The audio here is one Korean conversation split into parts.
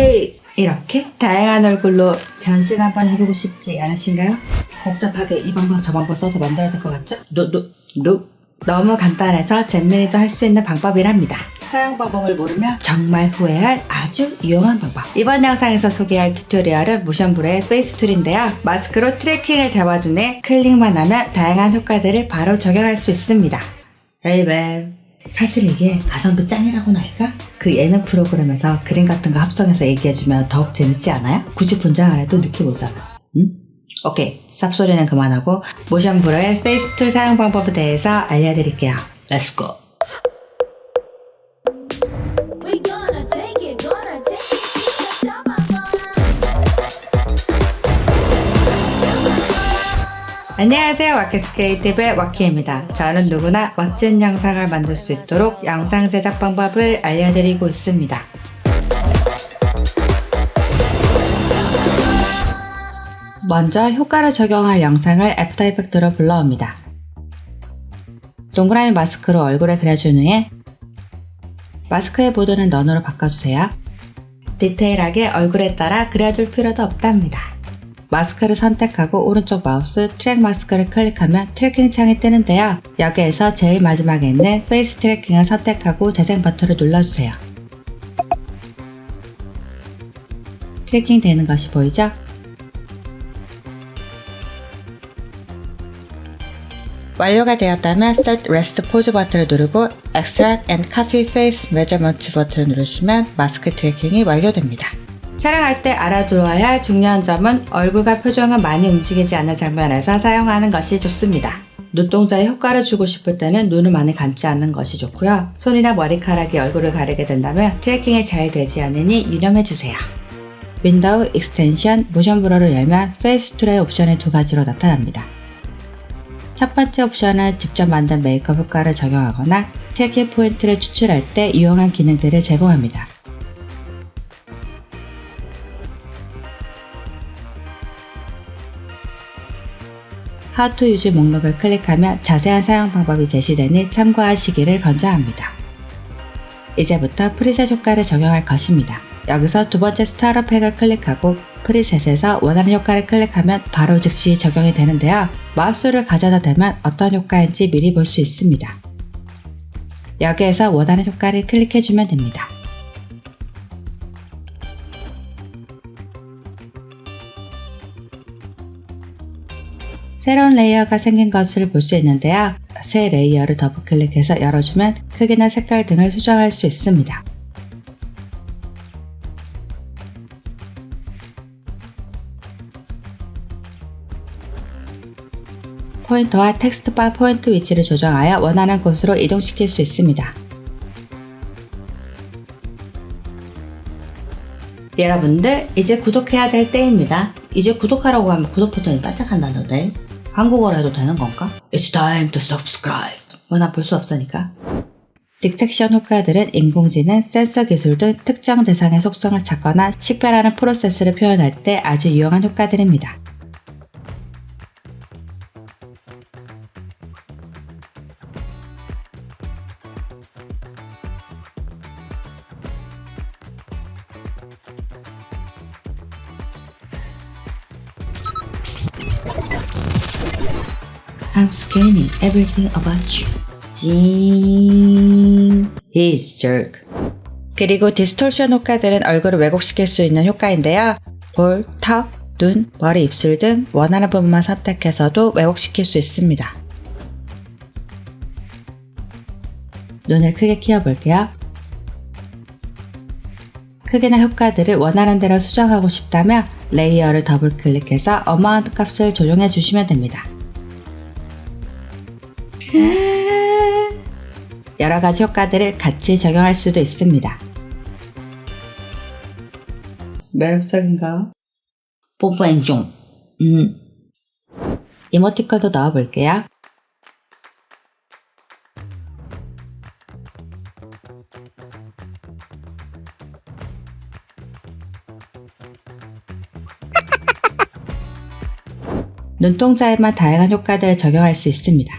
헤이! 이렇게 다양한 얼굴로 변신 한번 해보고 싶지 않으신가요? 복잡하게 이 방법 저 방법 써서 만들어야 될 것 같죠? 너무 간단해서 잼민이도 할 수 있는 방법이랍니다. 사용 방법을 모르면 정말 후회할 아주 유용한 방법. 이번 영상에서 소개할 튜토리얼은 모션브로의 페이스 툴인데요. 마스크로 트래킹을 잡아주네 클릭만 하면 다양한 효과들을 바로 적용할 수 있습니다. 에이베, 사실 이게 가성비 짱이라고나 할까? 그 예능 프로그램에서 그림 같은 거 합성해서 얘기해주면 더욱 재밌지 않아요? 굳이 분장 안 해도 느낌 오잖아. 응? 오케이, 쌉소리는 그만하고 모션브로의 페이스 툴 사용 방법에 대해서 알려드릴게요. 렛츠고! 안녕하세요, 와키스크리에이티브의 와키입니다. 저는 누구나 멋진 영상을 만들 수 있도록 영상 제작 방법을 알려드리고 있습니다. 먼저 효과를 적용할 영상을 애프터 이펙트로 불러옵니다. 동그라미 마스크로 얼굴에 그려준 후에 마스크의 보드는 넌으로 바꿔주세요. 디테일하게 얼굴에 따라 그려줄 필요도 없답니다. 마스크를 선택하고 오른쪽 마우스 트랙 마스크를 클릭하면 트래킹 창이 뜨는데요. 여기에서 제일 마지막에 있는 페이스 트래킹을 선택하고 재생 버튼을 눌러주세요. 트래킹 되는 것이 보이죠? 완료가 되었다면 Set Rest Pose 버튼을 누르고 Extract and Copy Face Measurement 버튼을 누르시면 마스크 트래킹이 완료됩니다. 촬영할 때 알아두어야 할 중요한 점은 얼굴과 표정은 많이 움직이지 않는 장면에서 사용하는 것이 좋습니다. 눈동자에 효과를 주고 싶을 때는 눈을 많이 감지 않는 것이 좋고요. 손이나 머리카락이 얼굴을 가리게 된다면 트래킹이 잘 되지 않으니 유념해주세요. 윈도우, 익스텐션, 모션브로를 열면 페이스 툴의 옵션이 두 가지로 나타납니다. 첫 번째 옵션은 직접 만든 메이크업 효과를 적용하거나 트래킹 포인트를 추출할 때 유용한 기능들을 제공합니다. How to use 목록을 클릭하면 자세한 사용 방법이 제시되니 참고하시기를 권장합니다. 이제부터 프리셋 효과를 적용할 것입니다. 여기서 두 번째 스타러 팩을 클릭하고 프리셋에서 원하는 효과를 클릭하면 바로 즉시 적용이 되는데요. 마우스를 가져다 대면 어떤 효과인지 미리 볼 수 있습니다. 여기에서 원하는 효과를 클릭해주면 됩니다. 새로운 레이어가 생긴 것을 볼 수 있는데요. 새 레이어를 더블 클릭해서 열어주면 크기나 색깔 등을 수정할 수 있습니다. 포인터와 텍스트바 포인트 위치를 조정하여 원하는 곳으로 이동시킬 수 있습니다. 여러분들, 이제 구독해야 될 때입니다. 이제 구독하라고 하면 구독 버튼이 반짝한다는데 한국어로 해도 되는 건가? It's time to subscribe. 워낙 볼 수 없으니까. 딕텍션 효과들은 인공지능, 센서 기술 등 특정 대상의 속성을 찾거나 식별하는 프로세스를 표현할 때 아주 유용한 효과들입니다. I'm scanning everything about you. 징. He's jerk. 그리고 디스토션 효과들은 얼굴을 왜곡시킬 수 있는 효과인데요. 볼, 턱, 눈, 머리, 입술 등 원하는 부분만 선택해서도 왜곡시킬 수 있습니다. 눈을 크게 키워볼게요. 크기나 효과들을 원하는 대로 수정하고 싶다면 레이어를 더블 클릭해서 어마운트 값을 조정해 주시면 됩니다. 여러가지 효과들을 같이 적용할 수도 있습니다. 매력적인가요? 뽀뽀행종. 이모티콘도 넣어볼게요. 눈동자에만 다양한 효과들을 적용할 수 있습니다.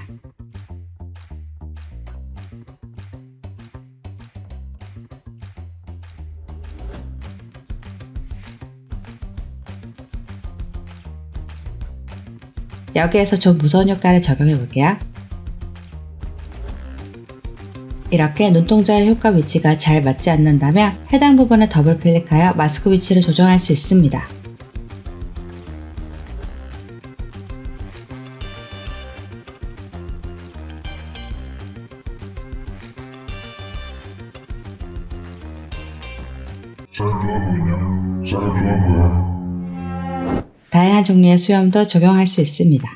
여기에서 좀 무서운 효과를 적용해 볼게요. 이렇게 눈동자의 효과 위치가 잘 맞지 않는다면 해당 부분을 더블 클릭하여 마스크 위치를 조정할 수 있습니다. 잘 좋아 보이냐? 잘 좋아 보여. 다양한 종류의 수염도 적용할 수 있습니다.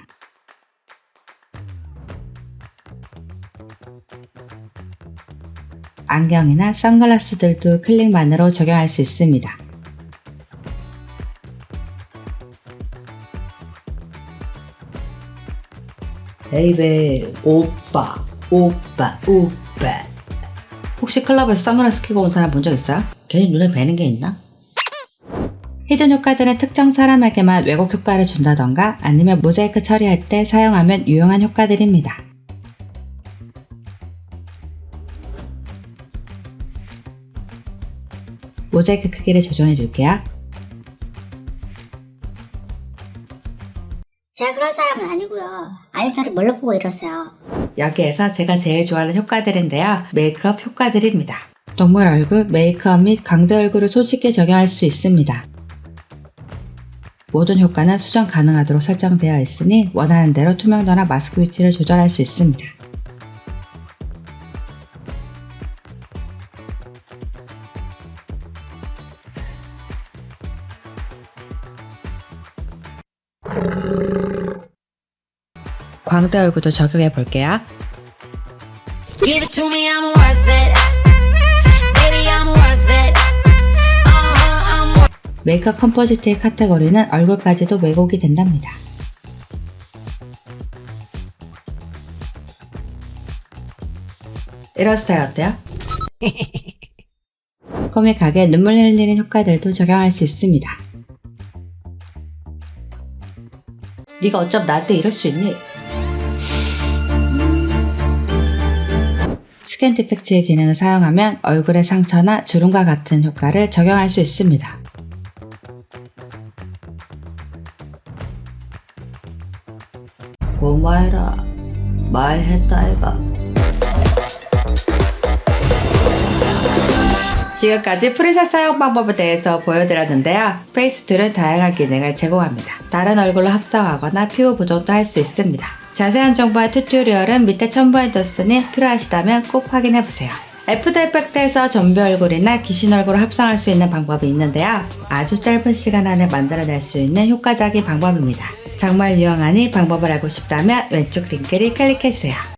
안경이나 선글라스들도 클릭만으로 적용할 수 있습니다. 베이베 오빠. 혹시 클럽에서 선글라스 끼고 온 사람 본 적 있어요? 괜히 눈에 뵈는 게 있나? 히든 효과들은 특정 사람에게만 왜곡 효과를 준다던가 아니면 모자이크 처리할 때 사용하면 유용한 효과들입니다. 모자이크 크기를 조정해 줄게요. 제가 그런 사람은 아니고요. 아니 저를 뭘로 보고 이러세요. 여기에서 제가 제일 좋아하는 효과들인데요. 메이크업 효과들입니다. 동물 얼굴, 메이크업 및 광대 얼굴을 손쉽게 적용할 수 있습니다. 모든 효과는 수정 가능하도록 설정되어 있으니 원하는 대로 투명도나 마스크 위치를 조절할 수 있습니다. 광대 얼굴도 적용해 볼게요. Give it to me, I'm worth it. Baby, I'm worth it. I'm worth it. 메이크업 컴포지트의 카테고리는 얼굴까지도 왜곡이 된답니다. 이런 스타일 어때요? 코믹하게 눈물 흘리는 효과들도 적용할 수 있습니다. 네가 어쩜 나한테 이럴 수 있니? 스캔 디펙트의 기능을 사용하면 얼굴의 상처나 주름과 같은 효과를 적용할 수 있습니다. 고마해라. 말했다 아이가. 지금까지 프리셋 사용 방법에 대해서 보여드렸는데요. 페이스2는 다양한 기능을 제공합니다. 다른 얼굴로 합성하거나 피부 보정도 할 수 있습니다. 자세한 정보와 튜토리얼은 밑에 첨부해뒀으니 필요하시다면 꼭 확인해보세요. 애프터 이펙트에서 좀비 얼굴이나 귀신 얼굴을 합성할 수 있는 방법이 있는데요. 아주 짧은 시간 안에 만들어낼 수 있는 효과적인 방법입니다. 정말 유용하니 방법을 알고 싶다면 왼쪽 링크를 클릭해주세요.